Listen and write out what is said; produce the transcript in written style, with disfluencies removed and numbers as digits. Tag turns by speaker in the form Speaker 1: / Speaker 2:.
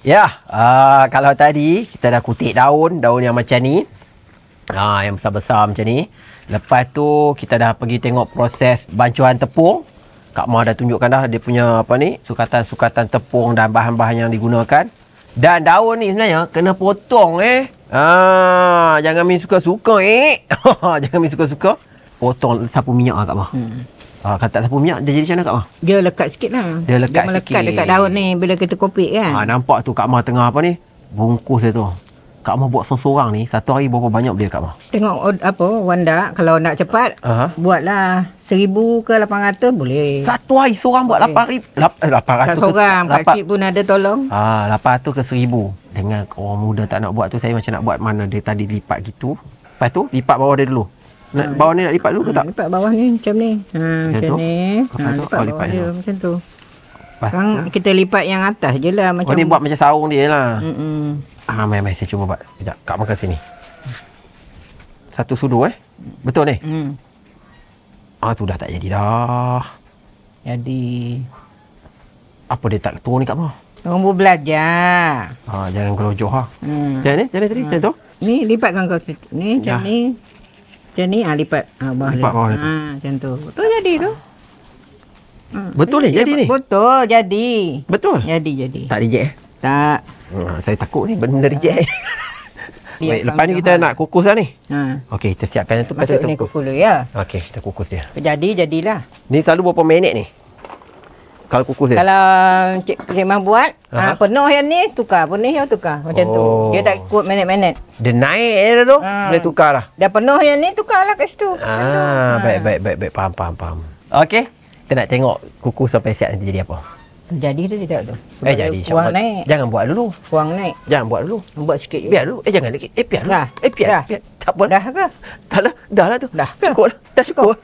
Speaker 1: Ya, kalau tadi kita dah kutik daun yang macam ni. Yang besar-besar macam ni. Lepas tu kita dah pergi tengok proses bancuhan tepung. Kak Ma dah tunjukkan dah dia punya sukatan tepung dan bahan-bahan yang digunakan. Dan daun ni sebenarnya kena potong jangan main suka-suka jangan main suka-suka. Potong sapu minyak Kak Ma. Kalau tak sapu minyak, dia jadi macam mana Kak Ma?
Speaker 2: Dia lekat sikit lah.
Speaker 1: Dia lekat
Speaker 2: melekat
Speaker 1: sikit
Speaker 2: dekat daun ni bila kita kopik kan.
Speaker 1: Nampak tu Kak Ma tengah apa ni? Bungkus dia tu. Kak Ma buat seorang ni, satu hari berapa banyak beli Kak Ma?
Speaker 2: Tengok Wanda, kalau nak cepat, buatlah 1,000 ke 800 boleh.
Speaker 1: Satu hari seorang buat 800.
Speaker 2: Tak seorang, pakcik pun ada tolong.
Speaker 1: 800 ke 1,000. Dengan orang muda tak nak buat tu, saya macam nak buat mana dia tadi lipat gitu. Lepas tu, lipat bawah dia dulu. Bawah ni nak lipat dulu ke tak?
Speaker 2: Lipat bawah ni macam ni. Macam ni. Lipat bawah dia macam tu. Kan kita lipat yang atas je lah. Macam
Speaker 1: ni buat macam sarung dia lah.
Speaker 2: Mm-mm.
Speaker 1: Saya cuba buat. Sekejap, Kak makan sini. Satu sudu Betul ni? Tu dah tak jadi dah.
Speaker 2: Jadi.
Speaker 1: Apa dia tak turun ni Kak Ma?
Speaker 2: Tunggu belajar.
Speaker 1: Jangan gelojoh Macam ni tadi? Macam tu?
Speaker 2: Ni lipatkan kau ni macam ni. Macam ni lipat bawah
Speaker 1: lipat bawah dia.
Speaker 2: Macam tu. Betul jadi tu.
Speaker 1: Betul ni jadi ni?
Speaker 2: Betul jadi.
Speaker 1: Betul?
Speaker 2: Jadi.
Speaker 1: Tak reject
Speaker 2: Tak.
Speaker 1: Saya takut ni benda reject. Baik, lepas ni kita nak kukus lah ni. Okey, kita siapkan tu.
Speaker 2: Masuk ni kukus dulu ya.
Speaker 1: Okey, kita kukus dia.
Speaker 2: Jadilah.
Speaker 1: Ni selalu berapa minit ni? Kalau kukus dia?
Speaker 2: Kalau Cik Mah buat, penuh yang ni, tukar. Penuh yang tukar. Macam tu. Dia tak ikut minit-minit.
Speaker 1: Dia naik dia tu, boleh tukar lah.
Speaker 2: Dah penuh yang ni, tukarlah kat situ.
Speaker 1: Baik. Faham. Okey, kita nak tengok kukus sampai siap nanti jadi apa.
Speaker 2: Jadi tu tidak tu.
Speaker 1: Jadi.
Speaker 2: Kuang naik.
Speaker 1: Jangan buat dulu.
Speaker 2: Kuang naik.
Speaker 1: Jangan buat dulu.
Speaker 2: Buat sikit je.
Speaker 1: Biar dulu. Jangan lagi. Biar dulu.
Speaker 2: Dah.
Speaker 1: Biar. Tak apa.
Speaker 2: Dah ke?
Speaker 1: Tak lah. Dah lah tu.
Speaker 2: Dah ke?
Speaker 1: Cukup lah. Dah cukup.